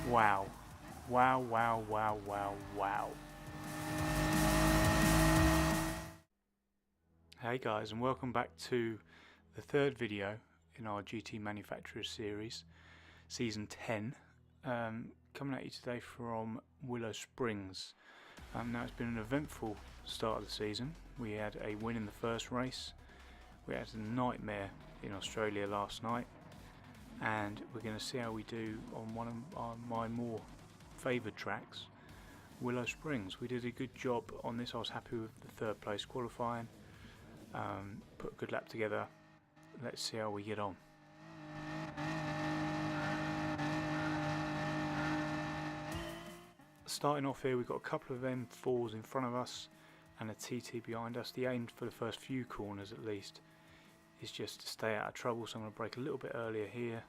Wow. Wow, wow, wow, wow, wow. Hey guys, and welcome back to the third video in our GT Manufacturers series, Season 10. Coming at you today from Willow Springs. Now it's been an eventful start of the season. We had a win in the first race. We had a nightmare in Australia last night. And we're going to see how we do on one of my more favoured tracks, Willow Springs. We did a good job on this. I was happy with the third place qualifying. Put a good lap together. Let's see how we get on. Starting off here, we've got a couple of M4s in front of us and a TT behind us. The aim for the first few corners at least is just to stay out of trouble, so I'm going to brake a little bit earlier here.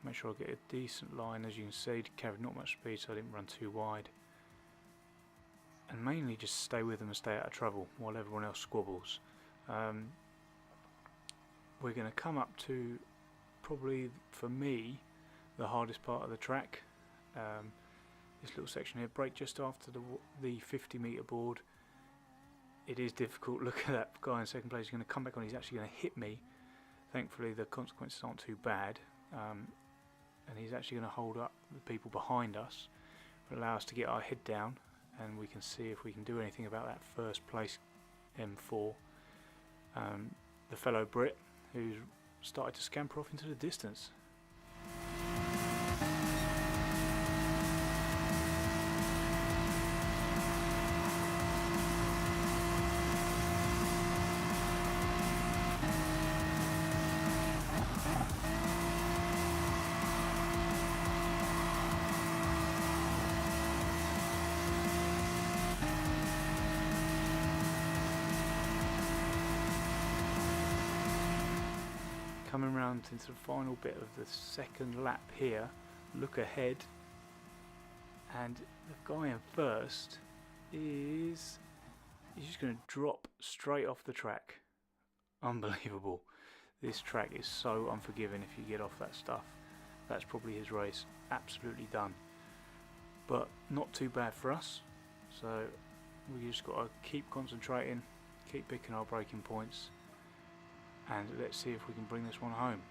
Make sure I get a decent line. As you can see, carried not much speed, so I didn't run too wide. And mainly just stay with them and stay out of trouble while everyone else squabbles. We're going to come up to probably, for me, the hardest part of the track. This little section here, brake just after the 50 metre board. It is difficult. Look at that guy in second place. He's going to come back on. He's actually going to hit me. Thankfully, the consequences aren't too bad. And he's actually going to hold up the people behind us, but allow us to get our head down, and we can see if we can do anything about that first place M4. The fellow Brit who's started to scamper off into the distance. Coming round into the final bit of the second lap here, look ahead, and the guy in first he's just going to drop straight off the track. Unbelievable. This track is so unforgiving if you get off that stuff. That's probably his race, absolutely done. But not too bad for us, so we just got to keep concentrating, keep picking our braking points, and let's see if we can bring this one home.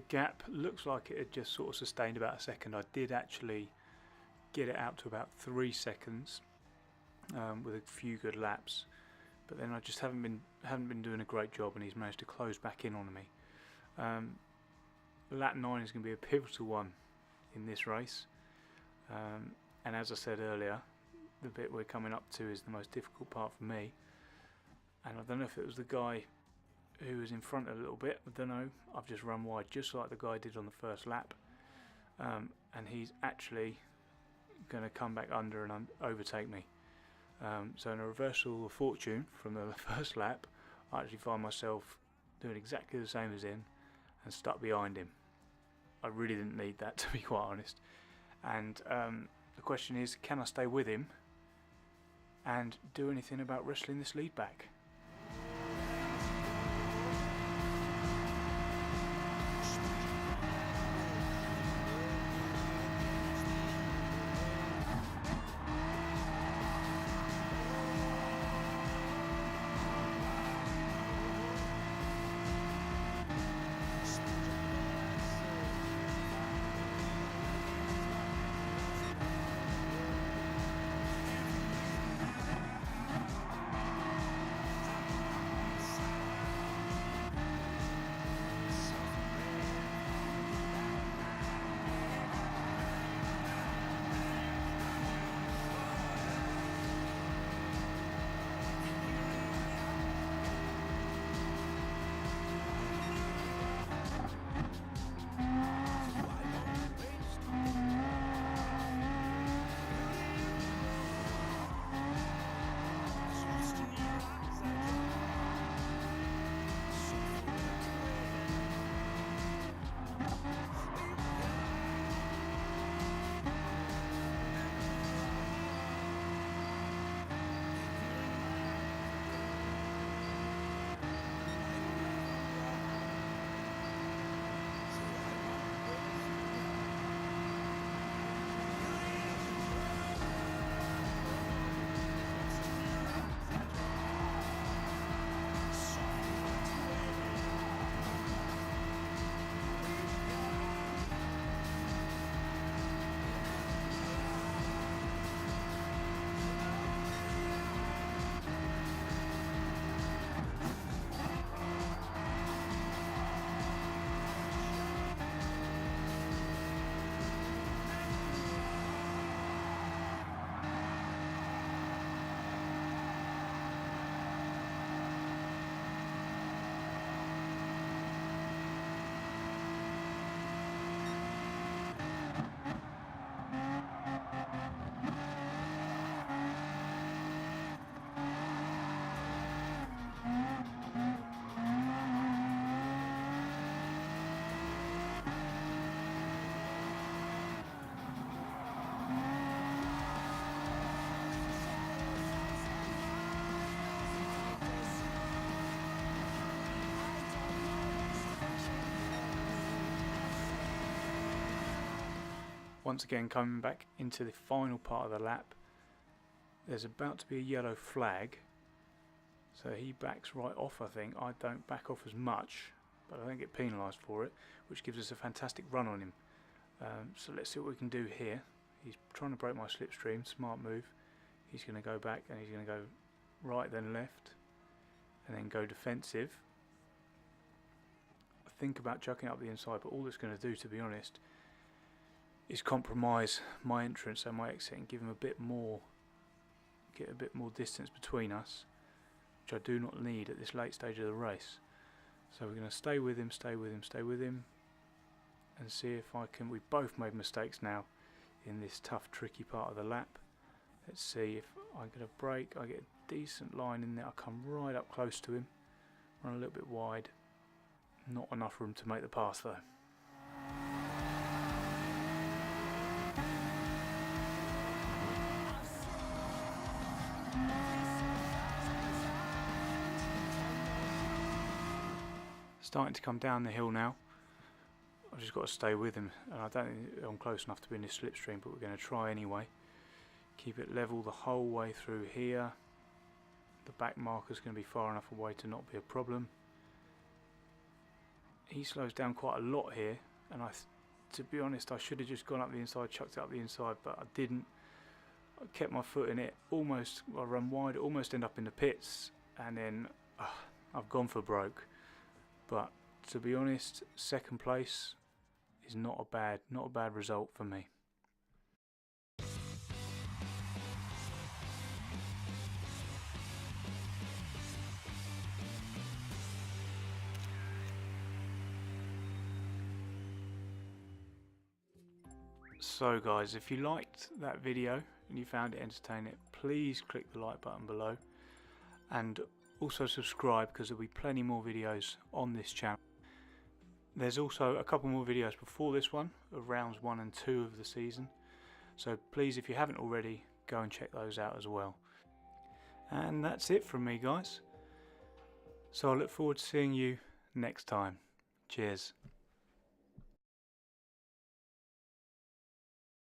Gap looks like it had just sort of sustained about a second. I did actually get it out to about 3 seconds with a few good laps, but then I just haven't been doing a great job, and he's managed to close back in on me. Lap 9 is going to be a pivotal one in this race, and as I said earlier, the bit we're coming up to is the most difficult part for me. And I don't know if it was the guy who was in front a little bit, I don't know, I've just run wide just like the guy did on the first lap, and he's actually going to come back under and overtake me. So in a reversal of fortune from the first lap, I actually find myself doing exactly the same as him and stuck behind him. I really didn't need that, to be quite honest. And the question is, can I stay with him and do anything about wrestling this lead back? Once again, coming back into the final part of the lap, there's about to be a yellow flag, so he backs right off. I think I don't back off as much, but I don't get penalised for it, which gives us a fantastic run on him. So let's see what we can do here. He's trying to break my slipstream, smart move. He's going to go back and he's going to go right then left and then go defensive. I think about chucking up the inside, but all it's going to do, to be honest, is compromise my entrance and my exit and give him a bit more, get a bit more distance between us, which I do not need at this late stage of the race. So we're going to stay with him, stay with him, stay with him, and see if I can. We've both made mistakes now in this tough, tricky part of the lap. Let's see if I get a break. I get a decent line in there. I come right up close to him, run a little bit wide. Not enough room to make the pass though. Starting to come down the hill now. I've just got to stay with him, and I don't think I'm close enough to be in this slipstream, but we're going to try anyway. Keep it level the whole way through here. The back marker's going to be far enough away to not be a problem. He slows down quite a lot here, and to be honest, I should have just gone up the inside, chucked it up the inside, but I didn't. I kept my foot in it. Almost, I run wide, almost end up in the pits, and then I've gone for broke. But to be honest, second place is not a bad result for me. So guys, if you liked that video and you found it entertaining, please click the like button below and also subscribe, because there'll be plenty more videos on this channel. There's also a couple more videos before this one of rounds 1 and 2 of the season, so please, if you haven't already, go and check those out as well. And that's it from me guys, so I look forward to seeing you next time. Cheers.